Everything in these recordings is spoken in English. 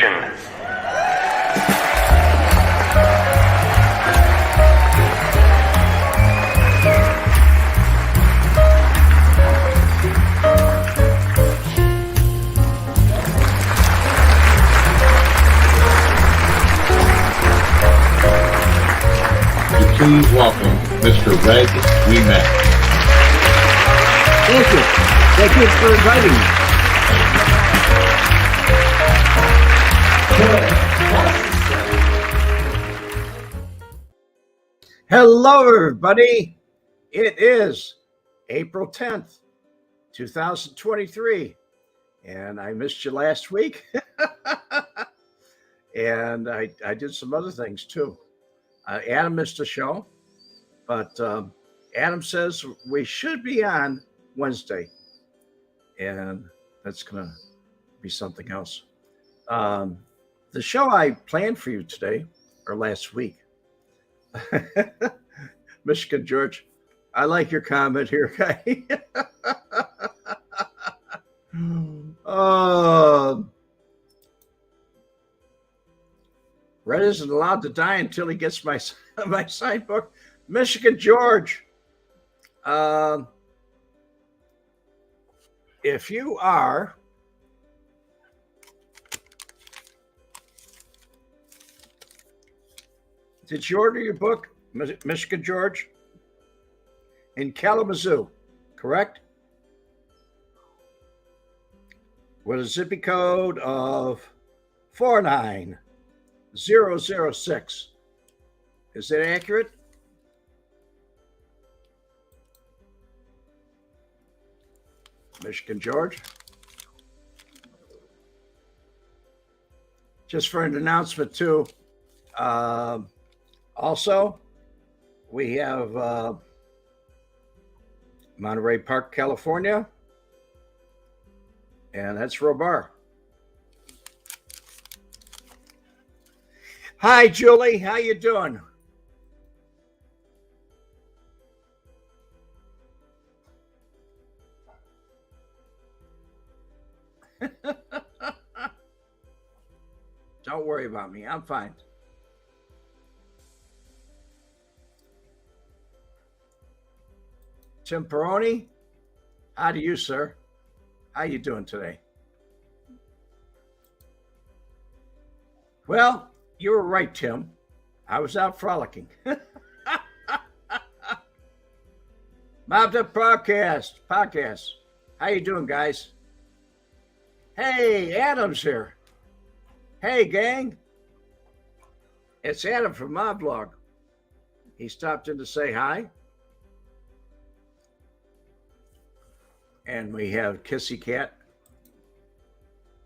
Nation. Please welcome Mr. Red Weeman. Thank you. Thank you for inviting me. Hello, everybody. It is April 10th, 2023, and I missed you last week. And I did some other things too. Adam missed a show, but Adam says we should be on Wednesday, and that's going to be something else. The show I planned for you today, or last week, Michigan George, I like your comment here, guy. Red isn't allowed to die until he gets my signed book. Michigan George, if you are did you order your book, Michigan George, in Kalamazoo, correct? With a zippy code of 49006. Is that accurate? Michigan George. Just for an announcement too. Also, we have Monterey Park, California, and that's Robar. Hi, Julie. How you doing? Don't worry about me. I'm fine. Tim Peroni, how do you, sir? How you doing today? Well, you were right, Tim. I was out frolicking. Mobbed Up Podcast. How you doing, guys? Hey, Adam's here. Hey, gang. It's Adam from Moblog. He stopped in to say hi. And we have Kissy Cat.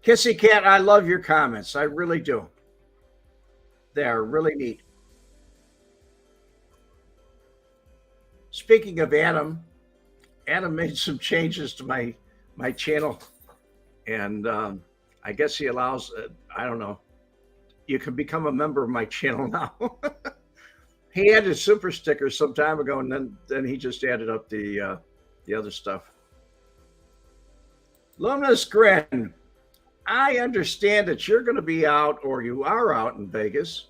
Kissy Cat, I love your comments. I really do. They are really neat. Speaking of Adam made some changes to my channel, and I guess he allows. I don't know. You can become a member of my channel now. He added super stickers some time ago, and then he just added up the other stuff. Luminous Grin, I understand that you're going to be out, or you are out in Vegas,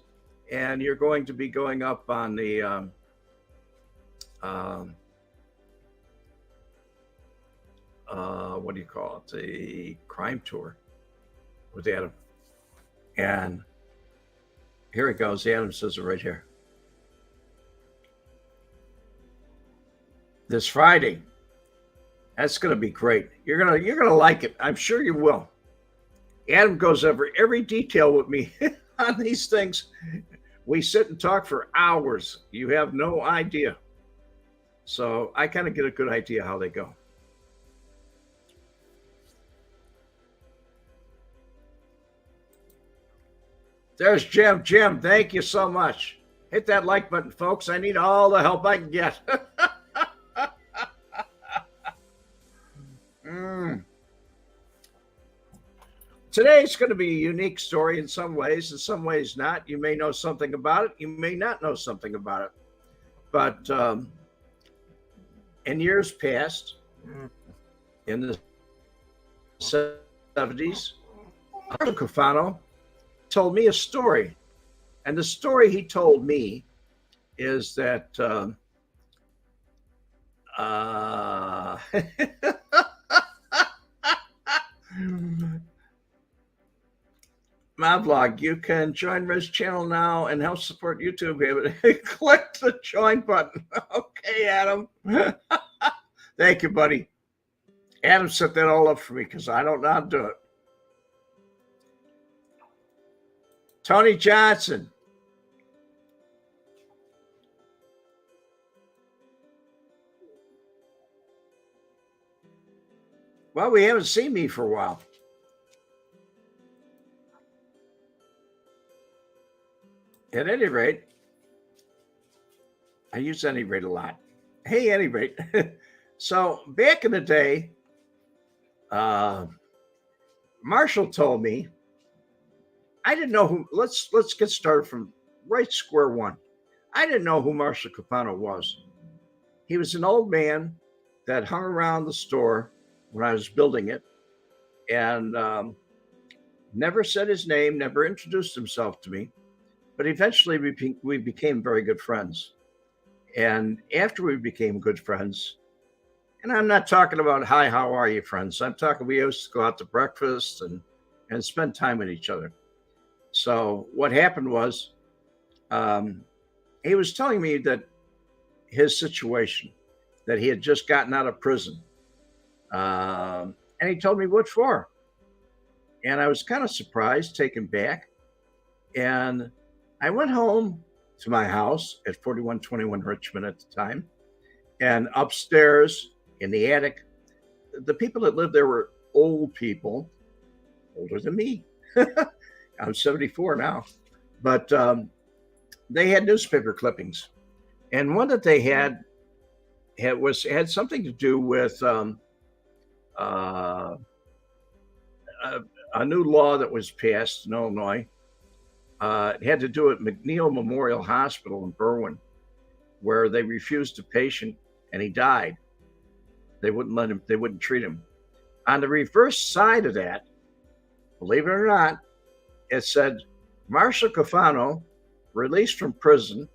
and you're going to be going up on the what do you call it? The crime tour with Adam. And here it goes. Adam says it right here. This Friday. That's going to be great. You're gonna like it. I'm sure you will. Adam goes over every detail with me on these things. We sit and talk for hours. You have no idea. So I kind of get a good idea how they go. There's Jim. Jim, thank you so much. Hit that like button, folks. I need all the help I can get. Today's going to be a unique story in some ways not. You may know something about it. You may not know something about it. But in years past, in the 70s, Marshall Caifano told me a story. And the story he told me is that my vlog, you can join Red's channel now and help support YouTube. Click the join button. Okay, Adam. Thank you, buddy. Adam set that all up for me because I don't know how to do it. Tony Johnson. Well, we haven't seen me for a while. At any rate, I use any rate a lot. Hey, any rate. So back in the day, Marshall told me, I didn't know who, let's get started from right square one. I didn't know who Marshall Caifano was. He was an old man that hung around the store when I was building it, and never said his name, never introduced himself to me. But eventually we became very good friends. And after we became good friends, and I'm not talking about, hi, how are you, friends? I'm talking, we used to go out to breakfast and spend time with each other. So what happened was, he was telling me that his situation, that he had just gotten out of prison. And he told me what for. And I was kind of surprised, taken back. And I went home to my house at 4121 Richmond at the time. And upstairs in the attic, the people that lived there were old people, older than me. I'm 74 now. But they had newspaper clippings. And one that they had something to do with a new law that was passed in Illinois. It had to do with McNeil Memorial Hospital in Berwyn, where they refused a patient and he died. They wouldn't treat him. On the reverse side of that, believe it or not, it said, Marshall Caifano released from prison.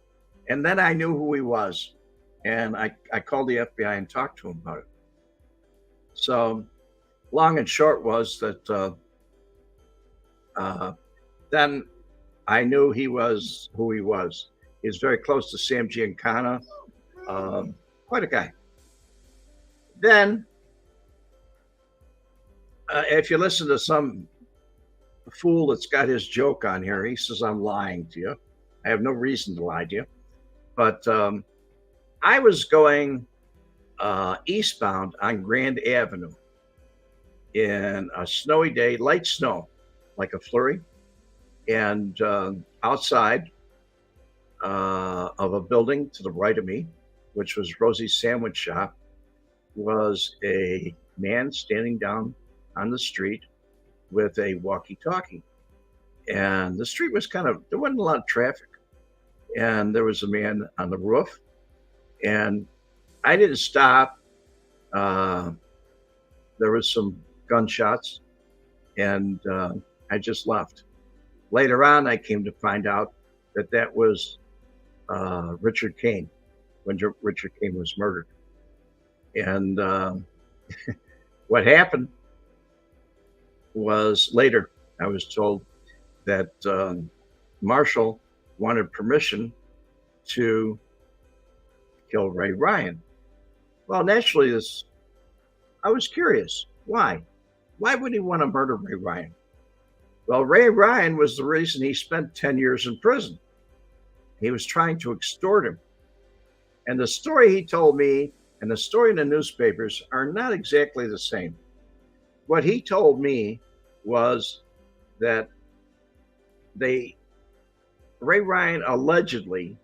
And then I knew who he was. And I called the FBI and talked to him about it. So long and short was that then I knew he was who he was. He was very close to Sam Giancana, quite a guy. Then, if you listen to some fool that's got his joke on here, he says I'm lying to you. I have no reason to lie to you. But I was going eastbound on Grand Avenue in a snowy day, light snow, like a flurry. And outside of a building to the right of me, which was Rosie's Sandwich Shop, was a man standing down on the street with a walkie-talkie. And the street was there wasn't a lot of traffic. And there was a man on the roof. And I didn't stop. There was some gunshots. And I just left. Later on, I came to find out that was Richard Kane, when Richard Kane was murdered. And what happened was later, I was told that Marshall wanted permission to kill Ray Ryan. Well, naturally, I was curious. Why? Why would he want to murder Ray Ryan? Well, Ray Ryan was the reason he spent 10 years in prison. He was trying to extort him. And the story he told me and the story in the newspapers are not exactly the same. What he told me was that Ray Ryan allegedly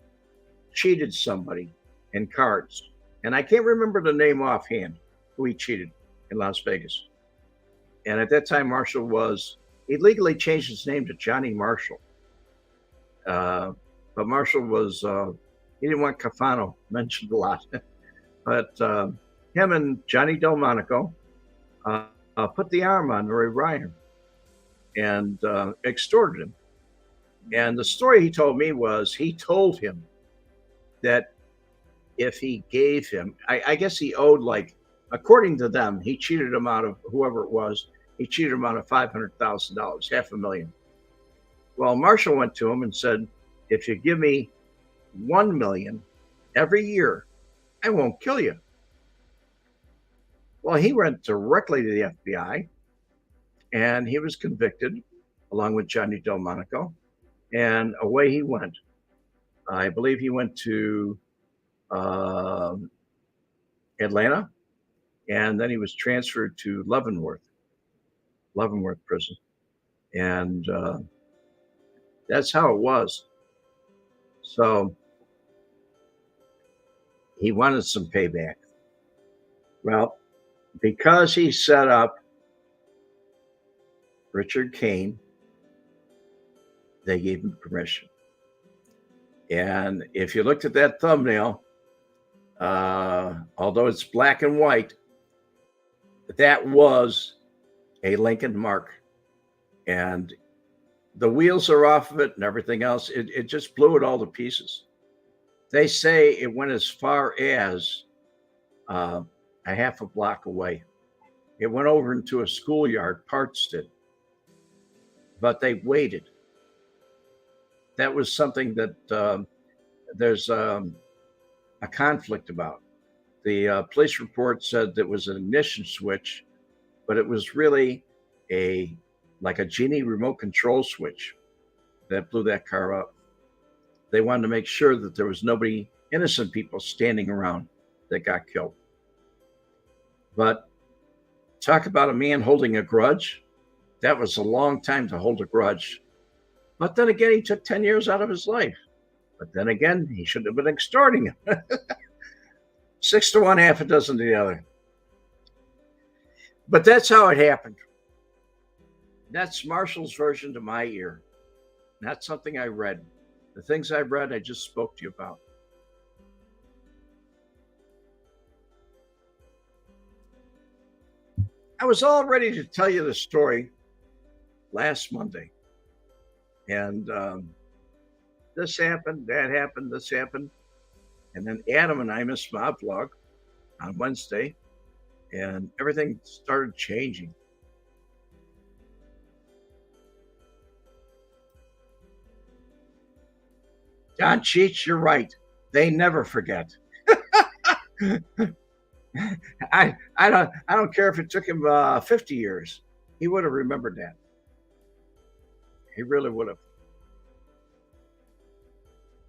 cheated somebody in cards. And I can't remember the name offhand who he cheated in Las Vegas. And at that time, he legally changed his name to Johnny Marshall. But Marshall he didn't want Caifano mentioned a lot. But him and Johnny Delmonico put the arm on Ray Ryan and extorted him. And the story he told me was he told him that if he gave him, I guess he owed, like, according to them, he cheated him out of, whoever it was, he cheated him out of $500,000, $500,000. Well, Marshall went to him and said, if you give me 1 million every year, I won't kill you. Well, he went directly to the FBI and he was convicted along with Johnny Delmonico, and away he went. I believe he went to Atlanta, and then he was transferred to Leavenworth prison. And that's how it was. So he wanted some payback. Well, because he set up Richard Cain, they gave him permission. And if you looked at that thumbnail, although it's black and white, that was a Lincoln mark. And the wheels are off of it and everything else. It just blew it all to pieces. They say it went as far as a half a block away. It went over into a schoolyard, parts did. But they waited. That was something that there's a conflict about. The police report said that it was an ignition switch, but it was really like a genie remote control switch that blew that car up. They wanted to make sure that there was nobody, innocent people, standing around that got killed. But talk about a man holding a grudge. That was a long time to hold a grudge. But then again, he took 10 years out of his life. But then again, he shouldn't have been extorting him. 6 to 1, half a dozen to the other. But that's how it happened. That's Marshall's version to my ear. Not something I read. The things I read, I just spoke to you about. I was all ready to tell you the story last Monday. And this happened, that happened, this happened. And then Adam and I missed my vlog on Wednesday, and everything started changing. John Cheech, you're right. They never forget. I don't care if it took him 50 years. He would have remembered that. He really would have.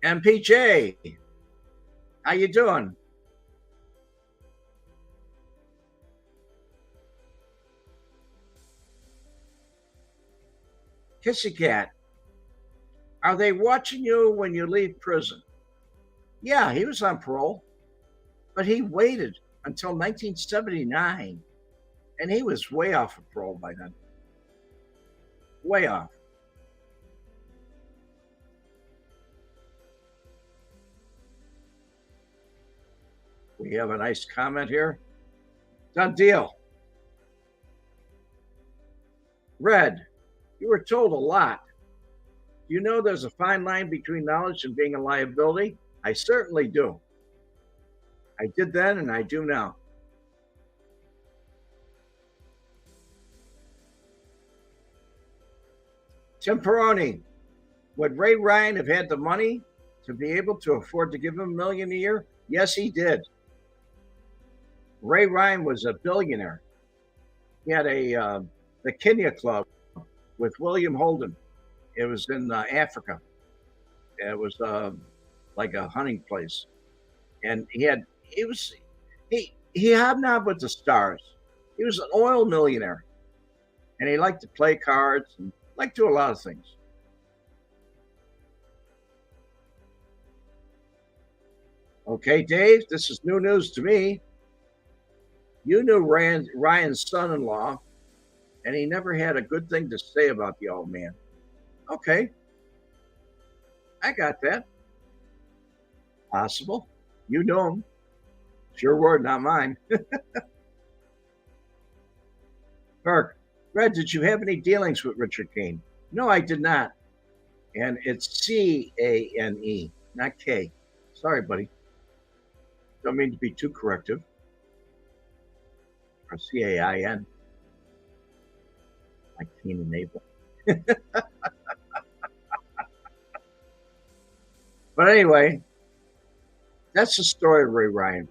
MPJ, how you doing? Kissy Cat, are they watching you when you leave prison? Yeah, he was on parole, but he waited until 1979, and he was way off of parole by then. Way off. We have a nice comment here. Done deal. Red, you were told a lot. Do you know there's a fine line between knowledge and being a liability? I certainly do. I did then and I do now. Tim Peroni, would Ray Ryan have had the money to be able to afford to give him $1 million a year? Yes, he did. Ray Ryan was a billionaire. He had the Kenya Club with William Holden. It was in Africa. It was like a hunting place, and he hobnobbed with the stars. He was an oil millionaire, and he liked to play cards and liked to do a lot of things. Okay, Dave, this is new news to me. You knew Ryan's son-in-law, and he never had a good thing to say about the old man. Okay. I got that. Possible. You know him. It's your word, not mine. Burke, Red, did you have any dealings with Richard Cain? No, I did not. And it's C-A-N-E, not K. Sorry, buddy. Don't mean to be too corrective. Or C-A-I-N, like Cain and Abel. But anyway, that's the story of Ray Ryan.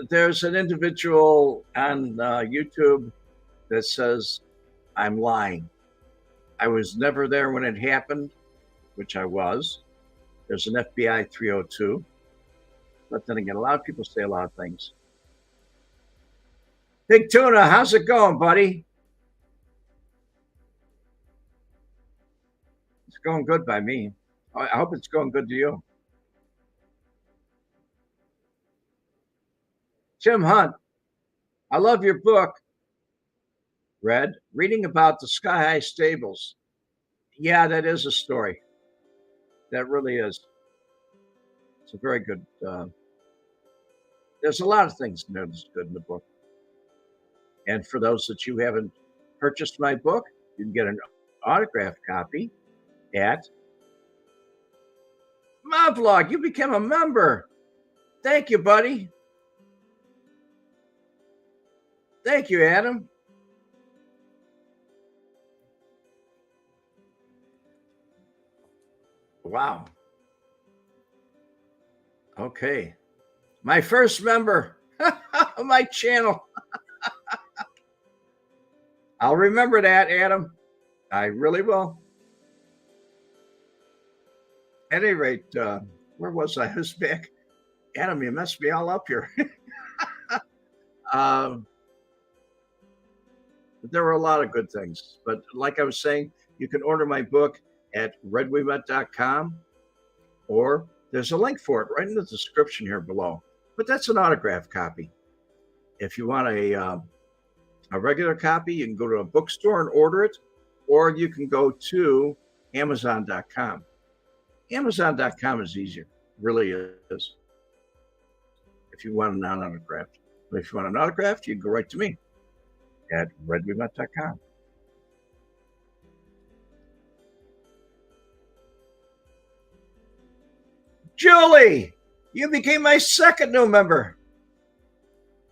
There's an individual on YouTube that says, I'm lying. I was never there when it happened, which I was. There's an FBI 302. But then again, a lot of people say a lot of things. Big Tuna, how's it going, buddy? It's going good by me. I hope it's going good to you. Tim Hunt, I love your book, Red, reading about the Sky High Stables. Yeah, that is a story. That really is. It's a very good, there's a lot of things that's good in the book. And for those that you haven't purchased my book, you can get an autographed copy at my vlog. You became a member. Thank you, buddy. Thank you, Adam. Wow. Okay. My first member of my channel. I'll remember that, Adam. I really will. At any rate, where was I? I was back. Adam, you messed me all up here. There were a lot of good things. But like I was saying, you can order my book at redwemet.com, or there's a link for it right in the description here below. But that's an autographed copy. If you want a regular copy, you can go to a bookstore and order it, or you can go to Amazon.com. Amazon.com is easier, really is, if you want a non-autographed. But if you want an autographed, you can go right to me at redwemet.com. Julie, you became my second new member.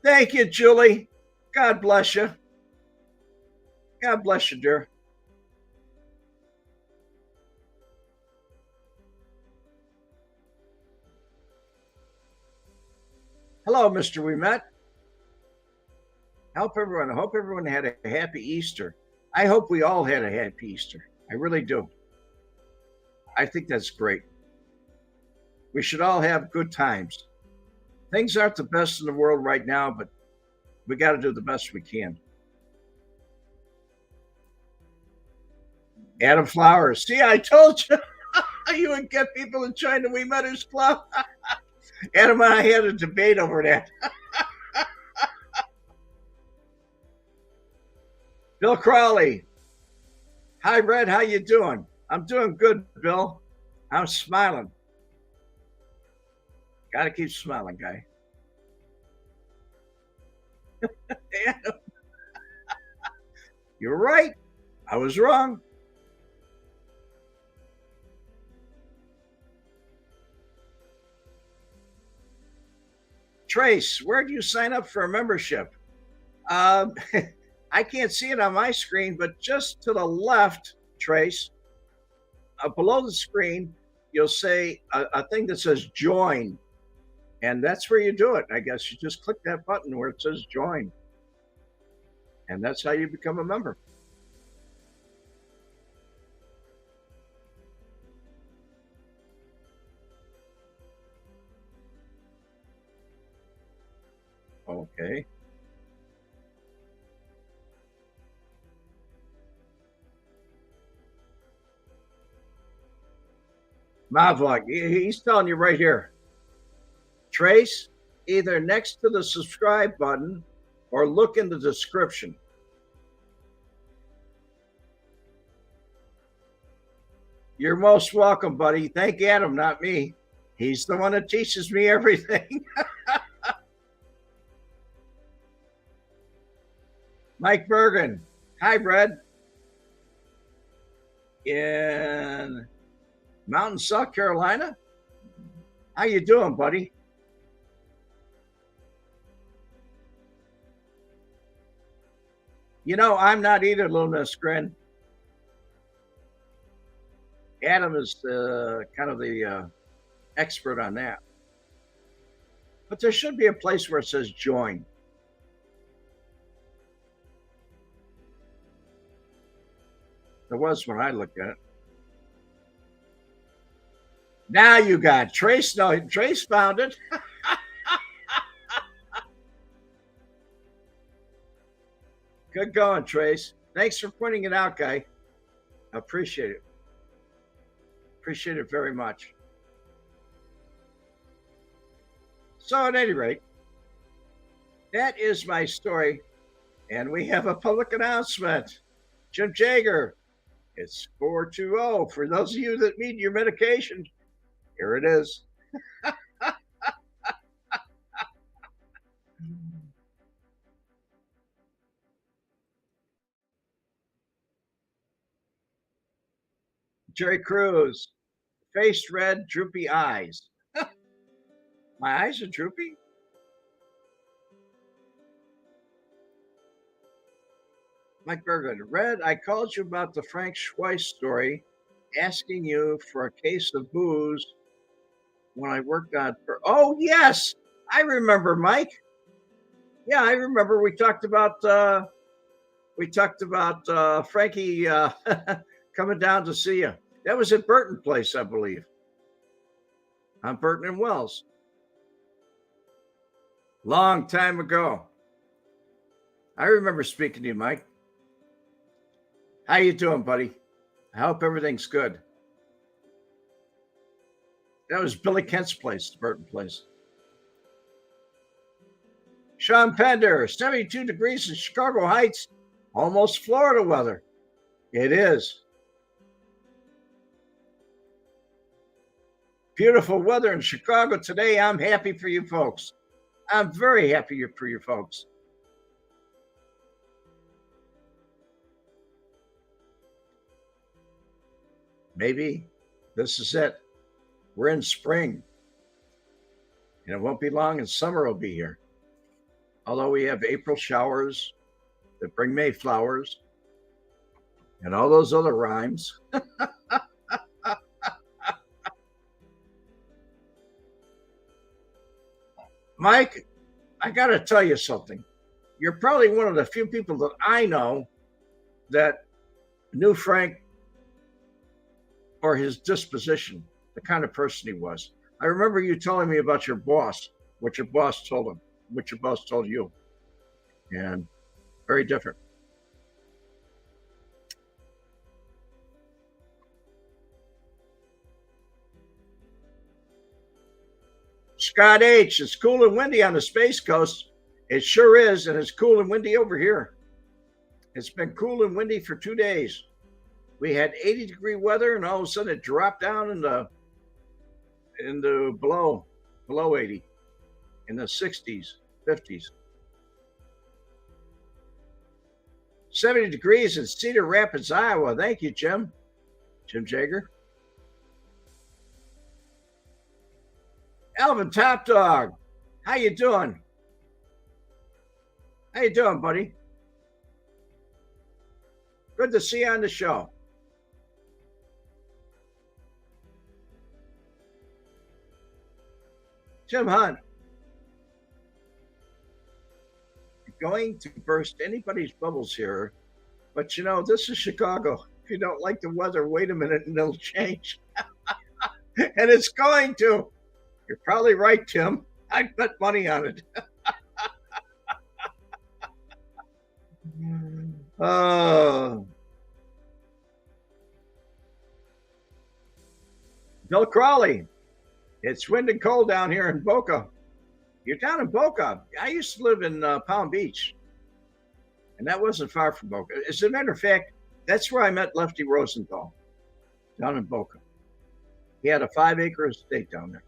Thank you, Julie. God bless you. God bless you, dear. Hello, Mr. We Met. I hope everyone had a happy Easter. I hope we all had a happy Easter. I really do. I think that's great. We should all have good times. Things aren't the best in the world right now, but we got to do the best we can. Adam Flowers. See, I told you you would get people to join the We Metters Club. Adam and I had a debate over that. Bill Crawley. Hi, Red. How you doing? I'm doing good, Bill. I'm smiling. Got to keep smiling, guy. You're right. I was wrong. Trace, where do you sign up for a membership? I can't see it on my screen, but just to the left, Trace, below the screen, you'll see a thing that says join. And that's where you do it. I guess you just click that button where it says join. And that's how you become a member. Okay. Mavlog, he's telling you right here. Trace, either next to the subscribe button or look in the description. You're most welcome, buddy. Thank Adam, not me. He's the one that teaches me everything. Mike Bergen. Hi, Brad. in Mountain, South Carolina. How you doing, buddy? You know, I'm not either, Luna Scrin. Adam is kind of the expert on that. But there should be a place where it says join. There was when I looked at it. Now you got Trace. No, Trace found it. Good going, Trace. Thanks for pointing it out, guy. I appreciate it. Appreciate it very much. So, at any rate, that is my story. And we have a public announcement. Jim Jager, it's 420. For those of you that need your medication, here it is. Jerry Cruz, face red, droopy eyes. My eyes are droopy? Mike Berglund, Red, I called you about the Frank Schweiss story, asking you for a case of booze when I worked on. Oh, yes, I remember, Mike. Yeah, I remember. We talked about Frankie coming down to see you. That was at Burton Place, I believe, on Burton and Wells. Long time ago. I remember speaking to you, Mike. How you doing, buddy? I hope everything's good. That was Billy Kent's place, Burton Place. Sean Pender, 72 degrees in Chicago Heights, almost Florida weather. It is. Beautiful weather in Chicago today. I'm happy for you folks. I'm very happy for you folks. Maybe this is it. We're in spring. And it won't be long and summer will be here. Although we have April showers that bring May flowers and all those other rhymes. Mike, I got to tell you something. You're probably one of the few people that I know that knew Frank or his disposition, the kind of person he was. I remember you telling me about your boss, what your boss told him, what your boss told you. And very different. Scott H, it's cool and windy on the Space Coast. It sure is, and it's cool and windy over here. It's been cool and windy for 2 days. We had 80-degree weather, and all of a sudden it dropped down into below 80, in the 60s, 50s. 70 degrees in Cedar Rapids, Iowa. Thank you, Jim. Jim Jager. Alvin Top Dog, how you doing? How you doing, buddy? Good to see you on the show. Jim Hunt, going to burst anybody's bubbles here, but you know, this is Chicago. If you don't like the weather, wait a minute and it'll change. And it's going to. You're probably right, Tim. I'd bet money on it. Bill Crawley, it's wind and cold down here in Boca. You're down in Boca. I used to live in Palm Beach, and that wasn't far from Boca. As a matter of fact, that's where I met Lefty Rosenthal, down in Boca. He had a 5-acre estate down there.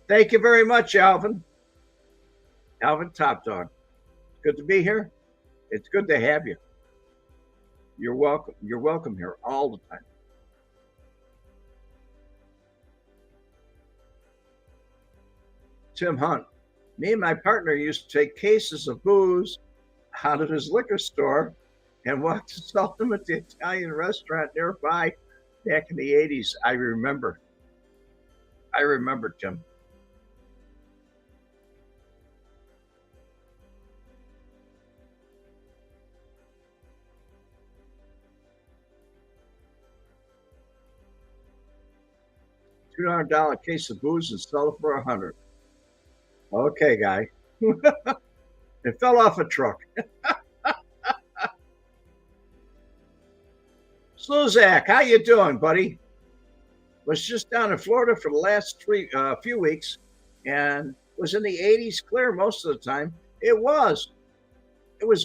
Thank you very much, Alvin. Alvin Top Dog. Good to be here. It's good to have you. You're welcome. You're welcome here all the time. Tim Hunt. Me and my partner used to take cases of booze out of his liquor store and walk to sell them at the Italian restaurant nearby back in the 80s. I remember. I remember, Tim. $200 case of booze and sell it for 100. Okay, guy. It fell off a truck. Sluzak, how you doing, buddy? Was just down in Florida for the last few weeks, and was in the 80s clear most of the time. It was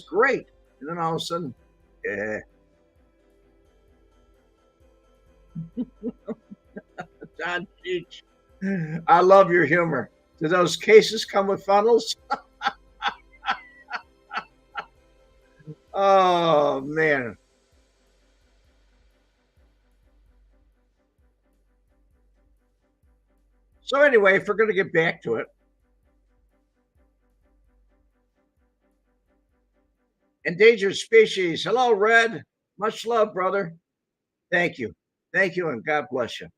great, and then all of a sudden, John Cheech, I love your humor. Do those cases come with funnels? Oh man. So anyway, if we're going to get back to it, endangered species. Hello, Red. Much love, brother. Thank you, and God bless you.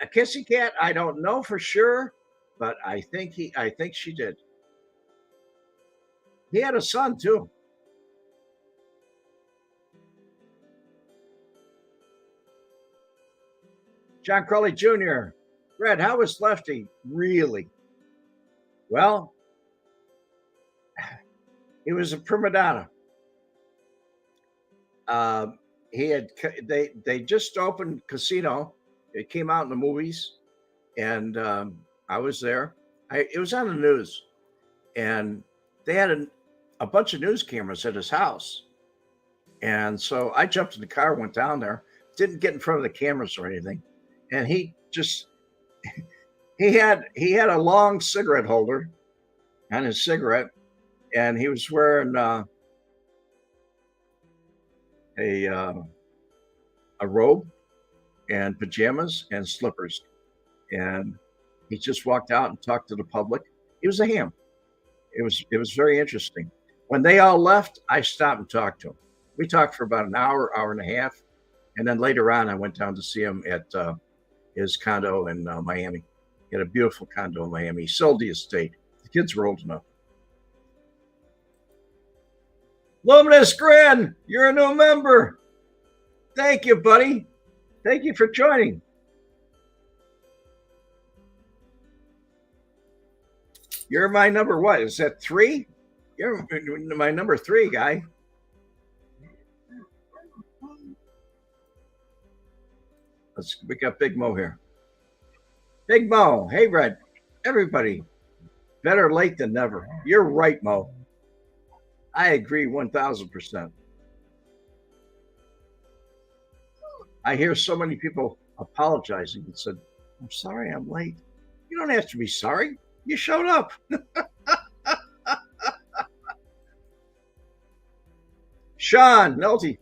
A kissy cat? I don't know for sure, but I think she did. He had a son too. John Crowley Jr. Red, how was Lefty? Really? Well, he was a prima donna. They just opened Casino. It came out in the movies, and I was there. It was on the news, and they had a bunch of news cameras at his house, and so I jumped in the car, went down there, didn't get in front of the cameras or anything, and he just he had a long cigarette holder on his cigarette, and he was wearing a robe and pajamas and slippers, and he just walked out and talked to the public. He was a ham. It was very interesting. When they all left, I stopped and talked to him. We talked for about an hour and a half, and then later on, I went down to see him at his condo in Miami. He had a beautiful condo in Miami. He sold the estate. The kids were old enough. Luminous Grin, you're a new member. Thank you, buddy. Thank you for joining. You're my number what? Is that 3? You're my number 3 guy. We got Big Mo here. Big Mo. Hey, Red. Everybody. Better late than never. You're right, Mo. I agree 1,000%. I hear so many people apologizing and said, I'm sorry I'm late. You don't have to be sorry. You showed up. Sean Nolte.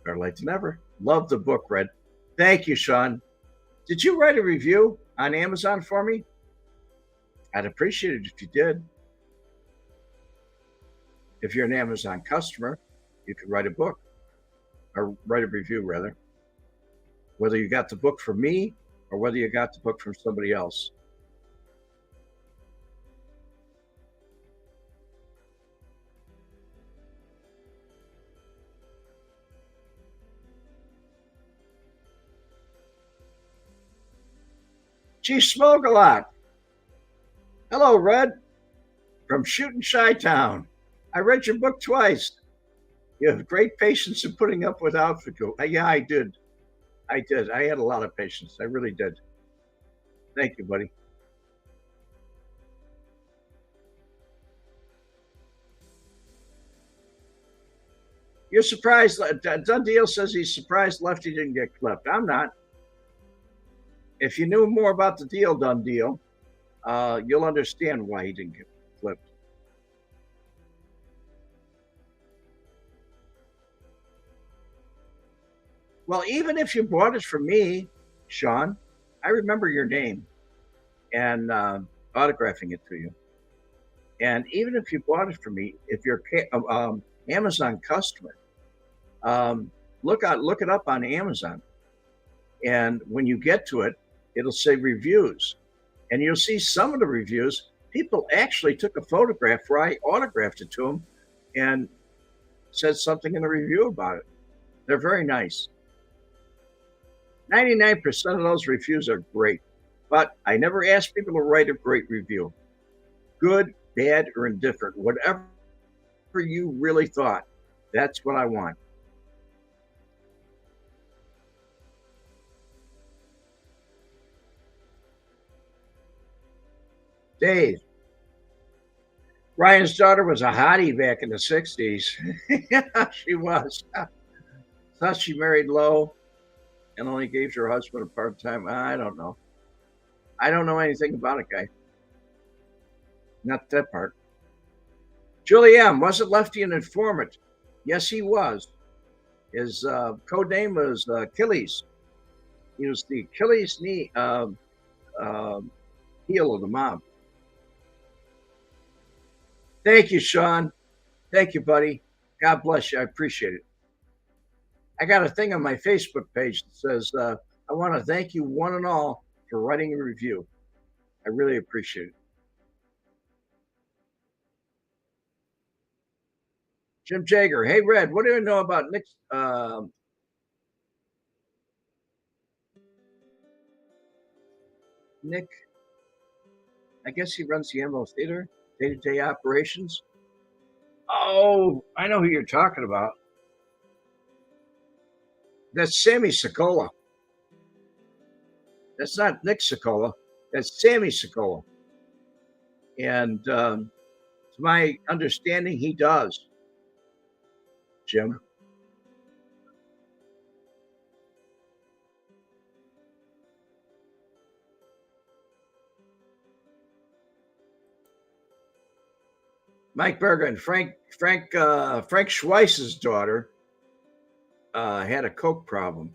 Better late than never. Love the book, Red. Thank you, Sean. Did you write a review on Amazon for me? I'd appreciate it if you did. If you're an Amazon customer, you could write a book, or write a review, rather. Whether you got the book from me or whether you got the book from somebody else. Chief Smoke a lot. Hello, Red. From Shootin' Chi-Town. I read your book twice. You have great patience in putting up with obstacles. Yeah, I did. I had a lot of patience. I really did. Thank you, buddy. You're surprised. Dundeal says he's surprised Lefty didn't get clipped. I'm not. If you knew more about the deal, Dundeal, you'll understand why he didn't get flipped. Well, even if you bought it from me, Sean, I remember your name and autographing it to you. And even if you bought it from me, if you're Amazon customer, look it up on Amazon. And when you get to it, it'll say reviews. And you'll see some of the reviews, people actually took a photograph where I autographed it to them and said something in the review about it. They're very nice. 99% of those reviews are great, but I never ask people to write a great review. Good, bad, or indifferent, whatever you really thought, that's what I want. Dave, Ryan's daughter was a hottie back in the 60s. Yeah, she was. Thought she married low and only gave her husband a part time. I don't know. I don't know anything about it, guy. Not that part. Julie M. wasn't Lefty an informant? Yes, he was. His code name was Achilles. He was the Achilles knee heel of the mob. Thank you, Sean. Thank you, buddy. God bless you. I appreciate it. I got a thing on my Facebook page that says, I want to thank you one and all for writing a review. I really appreciate it. Jim Jagger. Hey, Red, what do you know about Nick? Nick, I guess he runs the Emerald Theater, day-to-day operations. Oh, I know who you're talking about. That's Sammy Sokola. That's not Nick Sokola. That's Sammy Sokola. And to my understanding, he does. Jim. Mike Bergen, Frank Schweiss's daughter had a coke problem.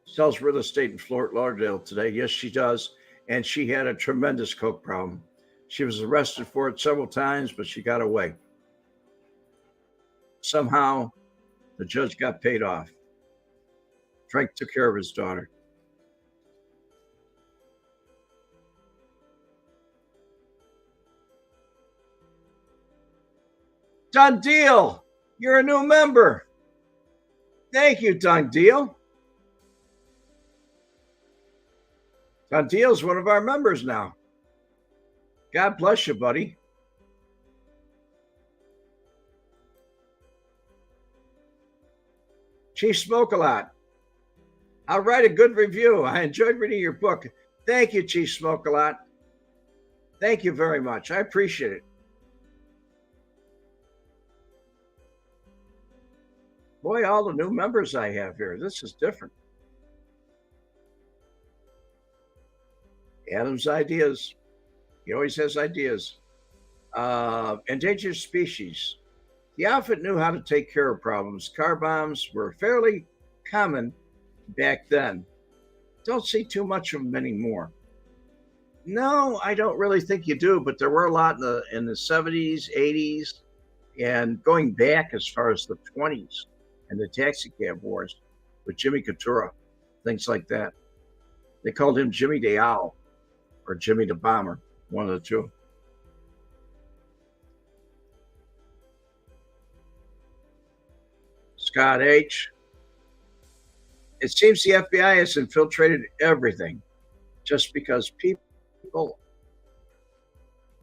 Sells real estate in Fort Lauderdale today. Yes, she does. And she had a tremendous coke problem. She was arrested for it several times, but she got away. Somehow, the judge got paid off. Frank took care of his daughter. Done deal. You're a new member. Thank you, Done Deal. Done Deal's one of our members now. God bless you, buddy. Chief Smoke a Lot. I'll write a good review. I enjoyed reading your book. Thank you, Chief Smoke a Lot. Thank you very much. I appreciate it. Boy, all the new members I have here. This is different. Adam's ideas. He always has ideas. Endangered species. The outfit knew how to take care of problems. Car bombs were fairly common back then. Don't see too much of them anymore. No, I don't really think you do, but there were a lot in the 70s, 80s, and going back as far as the 20s and the taxi cab wars with Jimmy Coutura, things like that. They called him Jimmy the Owl or Jimmy the Bomber, one of the two. Scott H. It seems the FBI has infiltrated everything just because people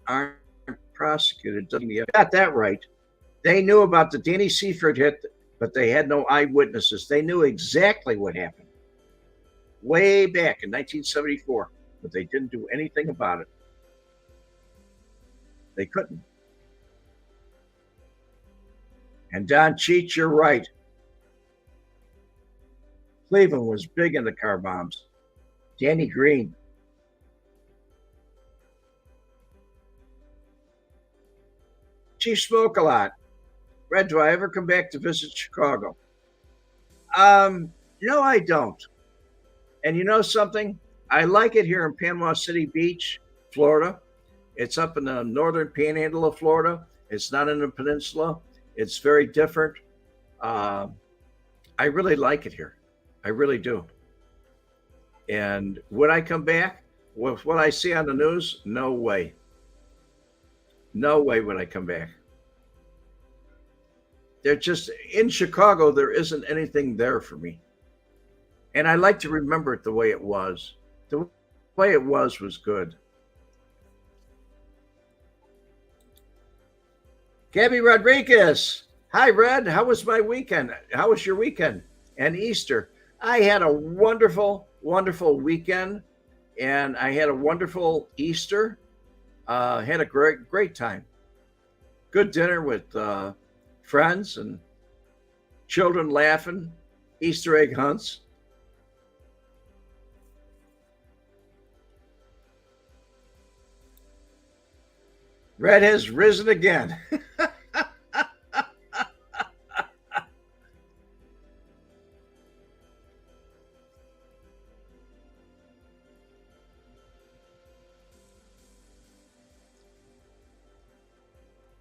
aren't prosecuted. Got that right. They knew about the Danny Seaford hit, but they had no eyewitnesses. They knew exactly what happened way back in 1974, but they didn't do anything about it. They couldn't. And Don Cheech, you're right. Cleveland was big into car bombs. Danny Green. you smoke a lot. Red, do I ever come back to visit Chicago? No, I don't. And you know something? I like it here in Panama City Beach, Florida. It's up in the northern panhandle of Florida. It's not in the peninsula. It's very different. Uh, I really like it here. I really do. And would I come back with what I see on the news? No way. No way would I come back. They're just in Chicago, there isn't anything there for me. And I like to remember it the way it was. The way it was good. Gabby Rodriguez. Hi, Red. How was my weekend? How was your weekend and Easter? I had a wonderful, wonderful weekend, and I had a wonderful Easter. Had a great time. Good dinner with friends and children laughing, Easter egg hunts. Red has risen again.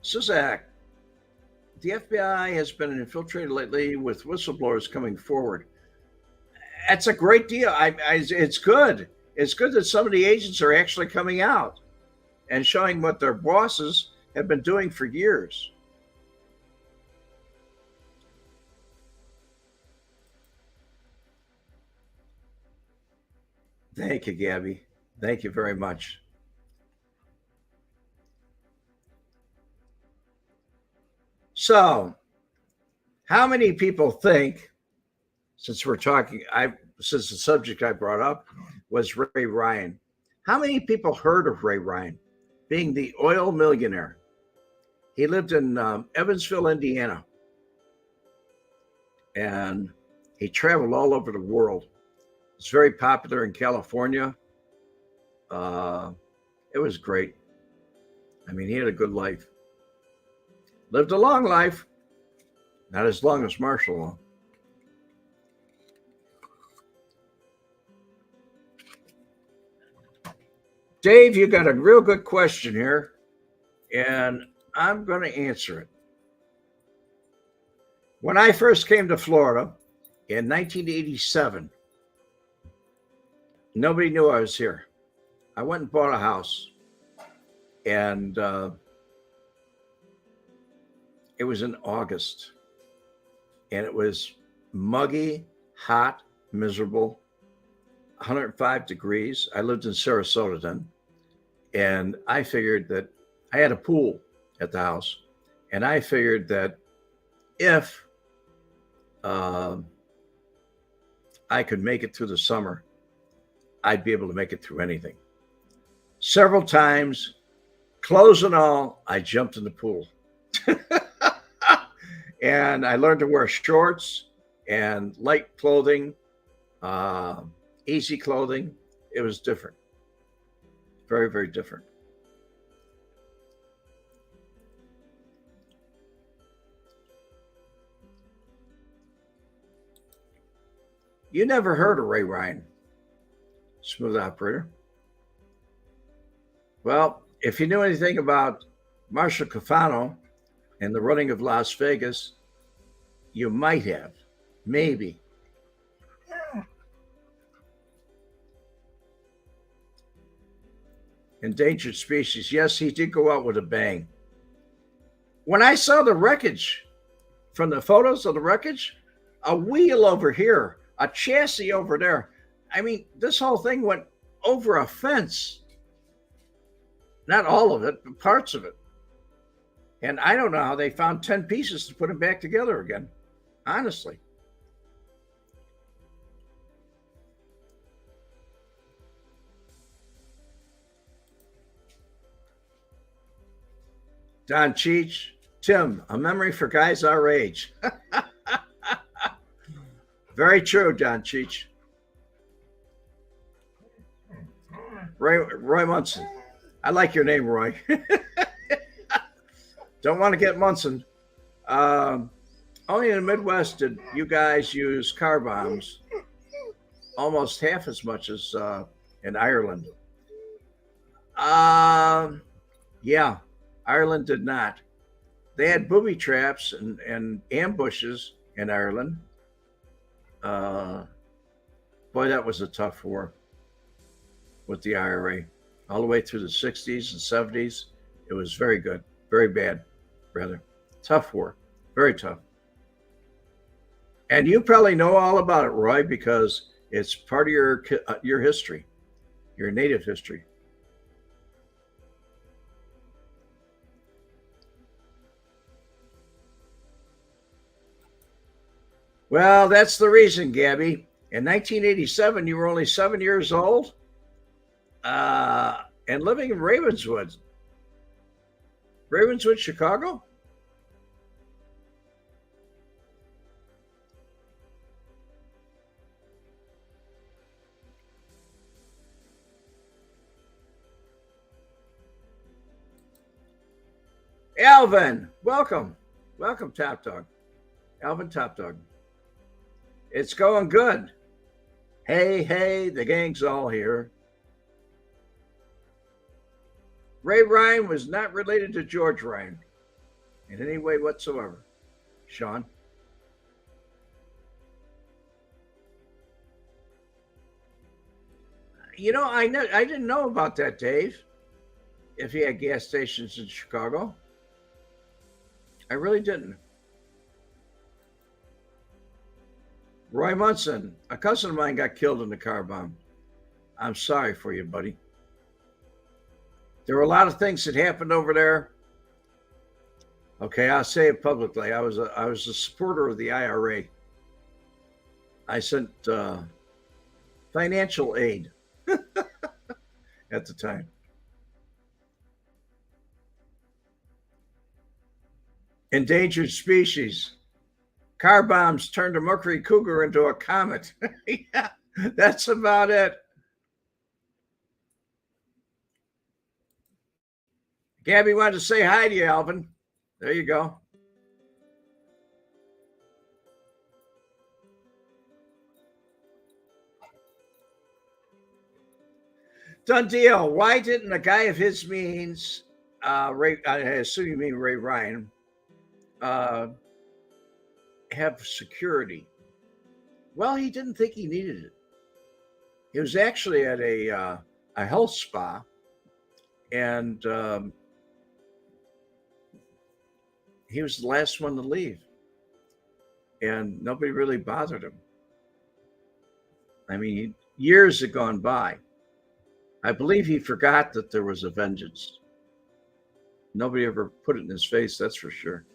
Suzak, the FBI has been infiltrated lately with whistleblowers coming forward. That's a great deal. It's good. It's good that some of the agents are actually coming out and showing what their bosses have been doing for years. Thank you, Gabby. Thank you very much. So, how many people think, since we're talking, since the subject I brought up was Ray Ryan, how many people heard of Ray Ryan being the oil millionaire? He lived in Evansville, Indiana, and he traveled all over the world. It's very popular in California. It was great. I mean, he had a good life. Lived a long life, not as long as Marshall. Dave, you got a real good question here, and I'm going to answer it. When I first came to Florida in 1987, nobody knew I was here. I went and bought a house, and it was in August, and it was muggy, hot, miserable, 105 degrees. I lived in Sarasota then, and I figured that I had a pool at the house, and I figured that if I could make it through the summer, I'd be able to make it through anything. Several times, clothes and all, I jumped in the pool. And I learned to wear shorts and light clothing, easy clothing. It was different. Very, very different. You never heard of Ray Ryan, smooth operator. Well, if you knew anything about Marshall Caifano and the running of Las Vegas, you might have, maybe. Endangered species. Yes, he did go out with a bang. When I saw the wreckage, from the photos of the wreckage, a wheel over here, a chassis over there. I mean, this whole thing went over a fence. Not all of it, but parts of it. And I don't know how they found 10 pieces to put them back together again, honestly. Don Cheech, Tim, a memory for guys our age. Very true, Don Cheech. Roy Munson. I like your name, Roy. Don't want to get Munson. Only in the Midwest did you guys use car bombs, almost half as much as in Ireland. Yeah, Ireland did not. They had booby traps and ambushes in Ireland. Boy, that was a tough war with the IRA. All the way through the 60s and 70s, it was very good, very bad, rather. Tough war, very tough. And you probably know all about it, Roy, because it's part of your history, your native history. Well, that's the reason, Gabby. In 1987, you were only 7 years old and living in Ravenswood, Chicago. Alvin, welcome. Welcome, Top Dog. Alvin Top Dog. It's going good. Hey, the gang's all here. Ray Ryan was not related to George Ryan in any way whatsoever. Sean? You know, I didn't know about that, Dave. If he had gas stations in Chicago. I really didn't. Roy Munson, a cousin of mine got killed in a car bomb. I'm sorry for you, buddy. There were a lot of things that happened over there. Okay, I'll say it publicly. I was a supporter of the IRA. I sent financial aid at the time. Endangered species. Car bombs turned a Mercury Cougar into a comet. Yeah, that's about it. Gabby wanted to say hi to you, Alvin. There you go. Done deal. Why didn't a guy of his means, Ray, I assume you mean Ray Ryan, have security? Well, he didn't think he needed it. He was actually at a health spa, and he was the last one to leave, and nobody really bothered him. I mean, years had gone by. I believe he forgot that there was a vengeance. Nobody ever put it in his face, that's for sure.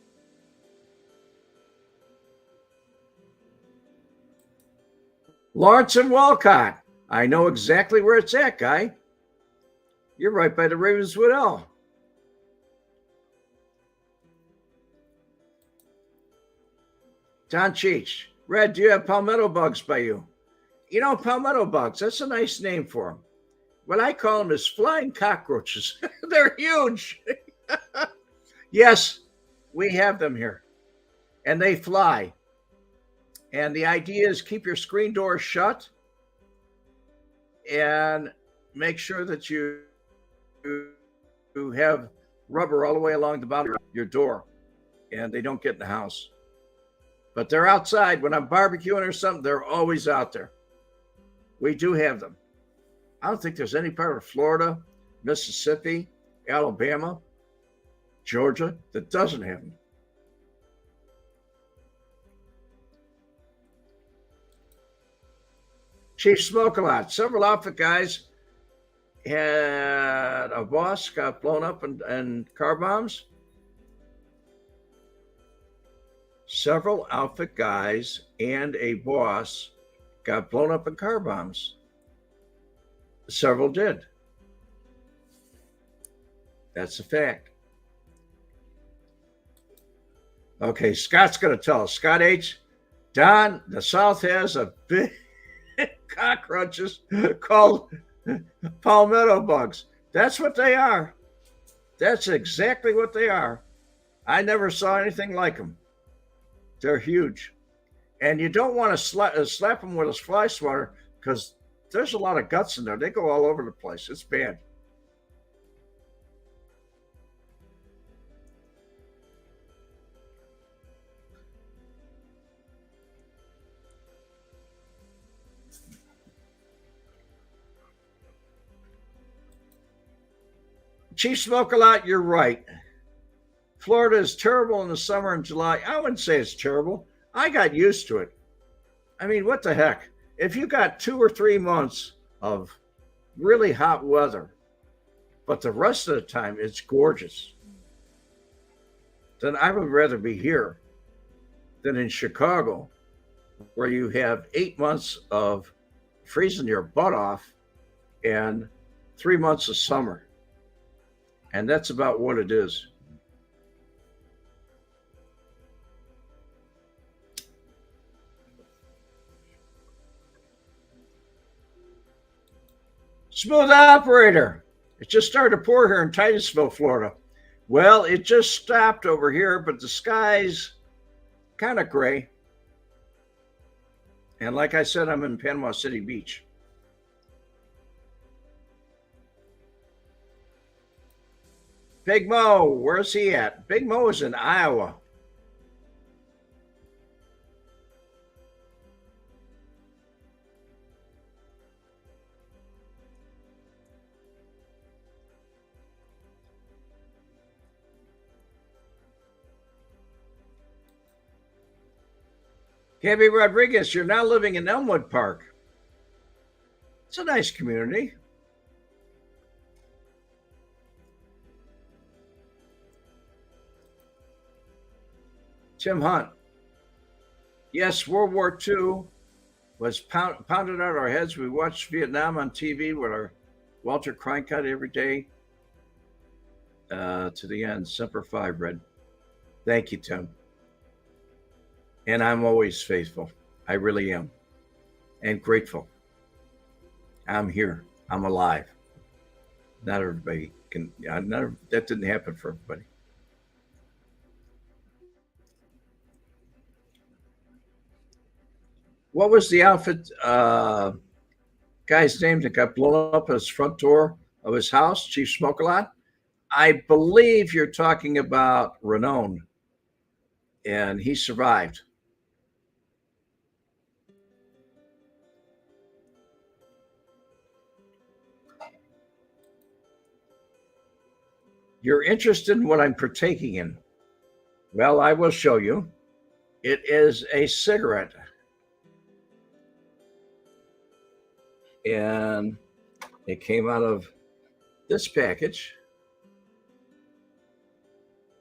Lawrence and Walcott. I know exactly where it's at, guy. You're right by the Ravenswood L. Don Cheech. Red, do you have palmetto bugs by you? You know, palmetto bugs, that's a nice name for them. What I call them is flying cockroaches. They're huge. Yes, we have them here. And they fly. And the idea is keep your screen door shut and make sure that you have rubber all the way along the bottom of your door and they don't get in the house. But they're outside. When I'm barbecuing or something, they're always out there. We do have them. I don't think there's any part of Florida, Mississippi, Alabama, Georgia that doesn't have them. Chief Smoke-A-Lot. Several outfit guys had a boss got blown up in car bombs. Several outfit guys and a boss got blown up in car bombs. Several did. That's a fact. Okay, Scott's going to tell us. Scott H. Don, the South has a big cockroaches called palmetto bugs. That's what they are. That's exactly what they are. I never saw anything like them. They're huge. And you don't want to slap them with a fly swatter because there's a lot of guts in there. They go all over the place. It's bad. Chief Smoke a Lot, you're right. Florida is terrible in the summer and July. I wouldn't say it's terrible. I got used to it. I mean, what the heck? If you got 2 or 3 months of really hot weather, but the rest of the time it's gorgeous, then I would rather be here than in Chicago, where you have 8 months of freezing your butt off and 3 months of summer. And that's about what it is. Smooth operator. It just started to pour here in Titusville, Florida. Well, it just stopped over here, but the sky's kind of gray. And like I said, I'm in Panama City Beach. Big Mo, where's he at? Big Mo is in Iowa. Gabby Rodriguez, you're now living in Elmwood Park. It's a nice community. Tim Hunt. Yes, World War II was pounded out our heads. We watched Vietnam on TV with our Walter Cronkite every day. To the end, Semper Fi, Red. Thank you, Tim. And I'm always faithful. I really am. And grateful. I'm here. I'm alive. Not everybody can, that didn't happen for everybody. What was the outfit guy's name that got blown up at his front door of his house, Chief Smoke a Lot? I believe you're talking about Renone. And he survived. You're interested in what I'm partaking in? Well, I will show you. It is a cigarette. And it came out of this package.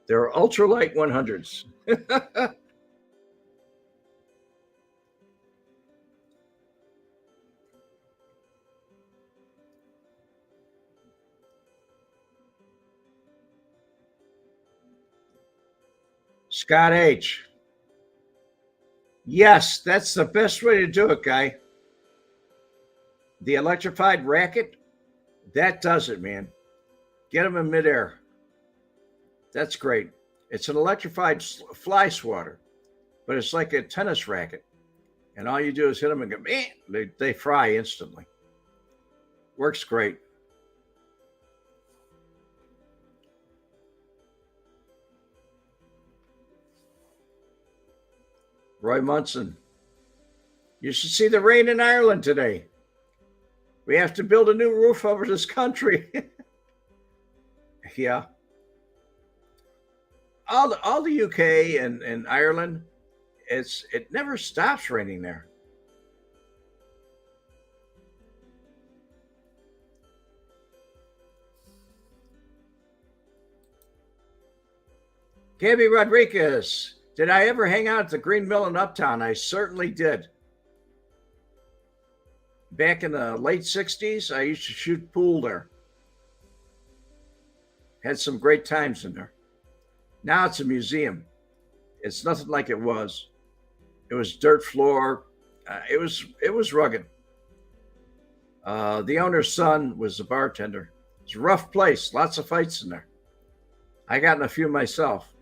They're ultralight 100s. Scott H. Yes, that's the best way to do it, guy. The electrified racket, that does it, man. Get them in midair. That's great. It's an electrified fly swatter, but it's like a tennis racket. And all you do is hit them and go, they fry instantly. Works great. Roy Munson. You should see the rain in Ireland today. We have to build a new roof over this country. Yeah. All the UK and Ireland, it never stops raining there. Gabby Rodriguez. Did I ever hang out at the Green Mill in Uptown? I certainly did. Back in the late 60s, I used to shoot pool there. Had some great times in there. Now it's a museum. It's nothing like it was. It was dirt floor. It was rugged. The owner's son was the bartender. It's a rough place. Lots of fights in there. I got in a few myself.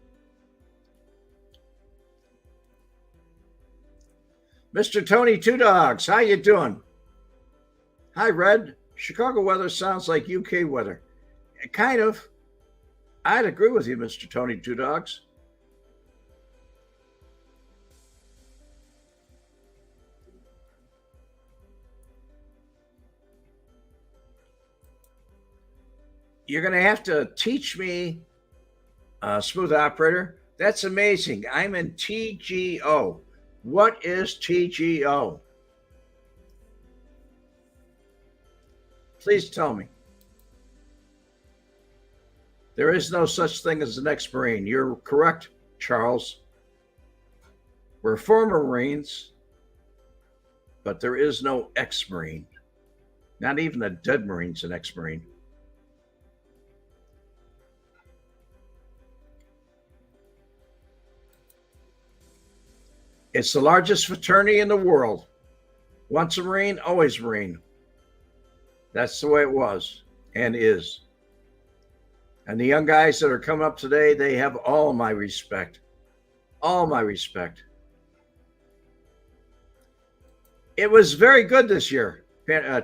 Mr. Tony Two Dogs, how you doing? Hi, Red. Chicago weather sounds like UK weather. Kind of. I'd agree with you, Mr. Tony Two Dogs. You're going to have to teach me, Smooth Operator. That's amazing. I'm in TGO. What is TGO? Please tell me. There is no such thing as an ex-Marine. You're correct, Charles. We're former Marines, but there is no ex-Marine. Not even a dead Marine's an ex-Marine. It's the largest fraternity in the world. Once a Marine, always Marine. That's the way it was and is. And the young guys that are coming up today, they have all my respect. All my respect. It was very good this year,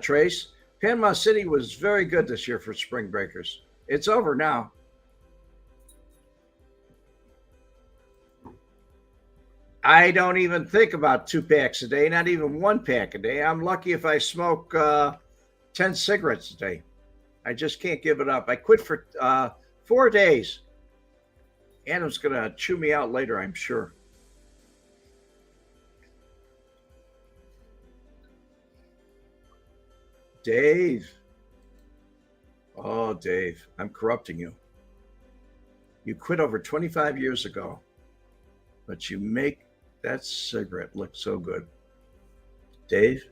Trace. Panama City was very good this year for spring breakers. It's over now. I don't even think about 2 packs a day, not even 1 pack a day. I'm lucky if I smoke 10 cigarettes a day. I just can't give it up. I quit for 4 days. Adam's going to chew me out later, I'm sure. Dave. Oh, Dave, I'm corrupting you. You quit over 25 years ago, but you make that cigarette look so good. Dave?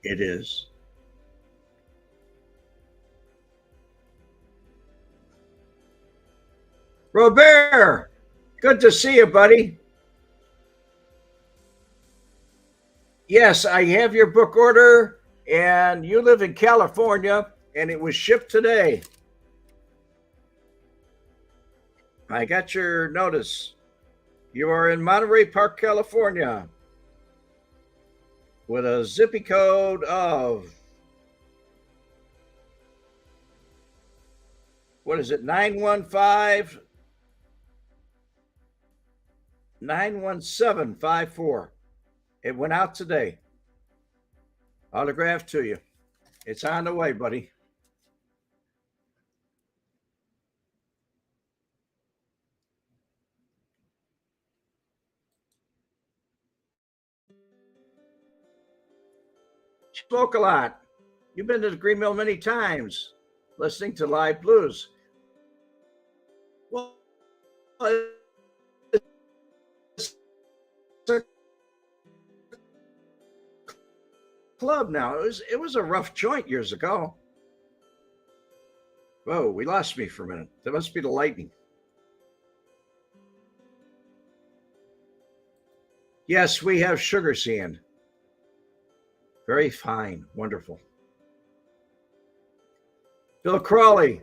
It is. Robert, good to see you, buddy. Yes, I have your book order, and you live in California, and it was shipped today. I got your notice. You are in Monterey Park, California, with a zippy code of, what is it, 915 91754. It went out today. Autographed to you. It's on the way, buddy. Spoke a lot. You've been to the Green Mill many times, listening to live blues. Well, it's a club now. It was a rough joint years ago. Whoa, we lost me for a minute. That must be the lightning. Yes, we have sugar sand. Very fine, wonderful. Bill Crawley,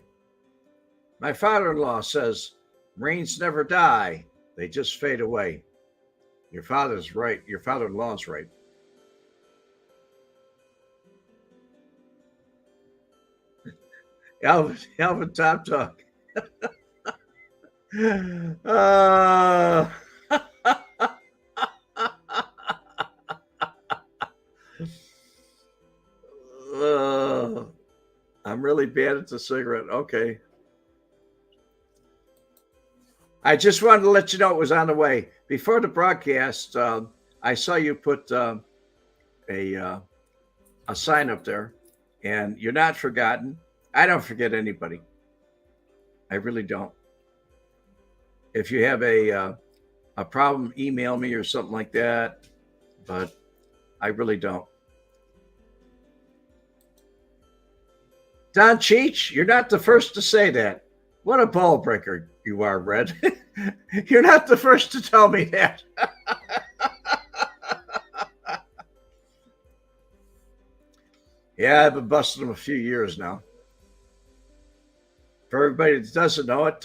my father-in-law says, Marines never die. They just fade away. Your father's right. Your father-in-law's right. Alvin Top Talk. I'm really bad at the cigarette. Okay. I just wanted to let you know it was on the way. Before the broadcast, I saw you put a sign up there, and you're not forgotten. I don't forget anybody. I really don't. If you have a problem, email me or something like that, but I really don't. Don Cheech, you're not the first to say that. What a ball breaker you are, Red. You're not the first to tell me that. Yeah, I've been busting them a few years now. For everybody that doesn't know it,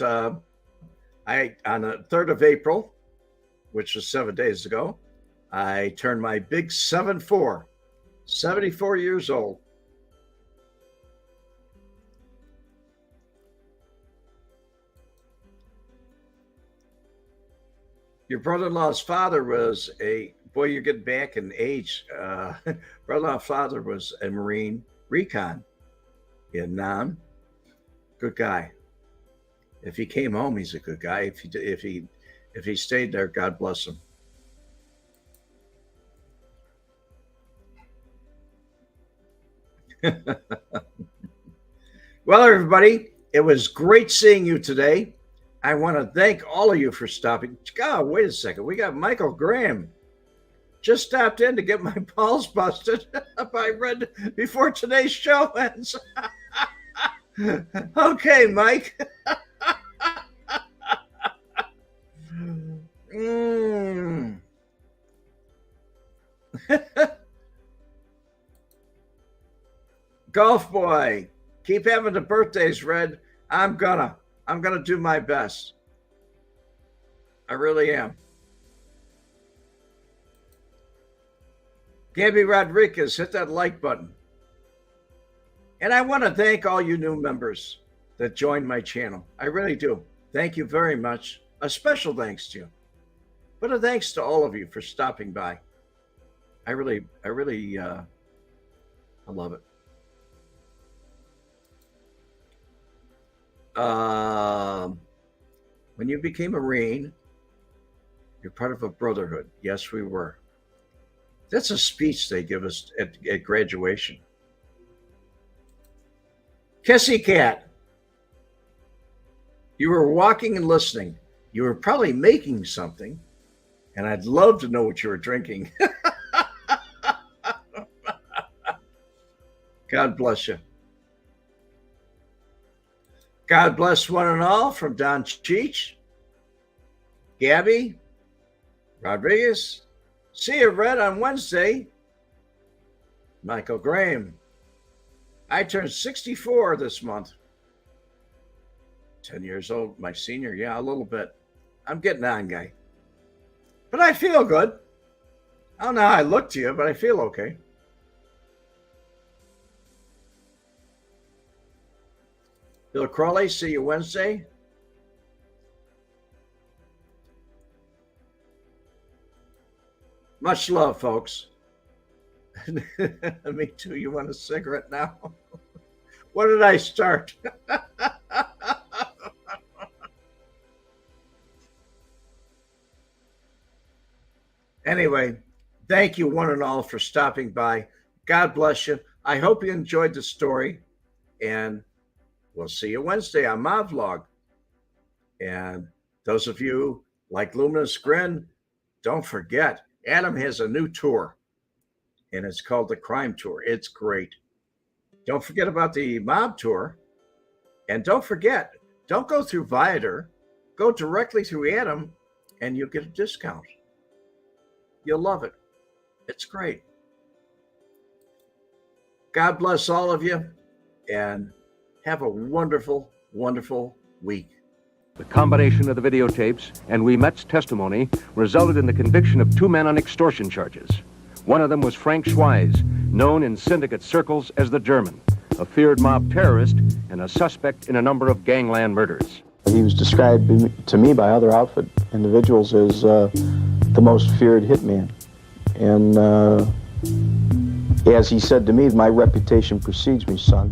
On the 3rd of April, which was 7 days ago, I turned my big 7-4, 74 years old. Your brother-in-law's father was boy, you're getting back in age. Brother-in-law's father was a Marine recon in Nam. Good guy. If he came home, he's a good guy. If he stayed there, God bless him. Well, everybody, it was great seeing you today. I want to thank all of you for stopping. God, wait a second. We got Michael Graham. Just stopped in to get my balls busted by Red before today's show ends. Okay, Mike. Golf boy, keep having the birthdays, Red. I'm gonna do my best. I really am. Gabby Rodriguez, hit that like button. And I want to thank all you new members that joined my channel. I really do. Thank you very much. A special thanks to you. But a thanks to all of you for stopping by. I love it. When you became a Marine, you're part of a brotherhood. Yes, we were. That's a speech they give us at graduation. Kissy Cat, you were walking and listening. You were probably making something, and I'd love to know what you were drinking. God bless you. God bless one and all from Don Cheech, Gabby, Rodriguez. See you, Red, on Wednesday. Michael Graham. I turned 64 this month. 10 years old, my senior. Yeah, a little bit. I'm getting on, guy. But I feel good. I don't know how I look to you, but I feel okay. Bill Crawley, see you Wednesday. Much love, folks. Me too. You want a cigarette now? What did I start? Anyway, thank you one and all for stopping by. God bless you. I hope you enjoyed the story, and we'll see you Wednesday on my vlog. And those of you like Luminous Grin, don't forget, Adam has a new tour, and it's called the Crime Tour. It's great. Don't forget about the Mob Tour. And don't forget, don't go through Viator. Go directly through Adam, and you'll get a discount. You'll love it. It's great. God bless all of you, and have a wonderful, wonderful week. The combination of the videotapes and Ouimet's testimony resulted in the conviction of 2 men on extortion charges. One of them was Frank Schweiz, known in syndicate circles as the German, a feared mob terrorist and a suspect in a number of gangland murders. He was described to me by other outfit individuals as the most feared hitman. And as he said to me, my reputation precedes me, son.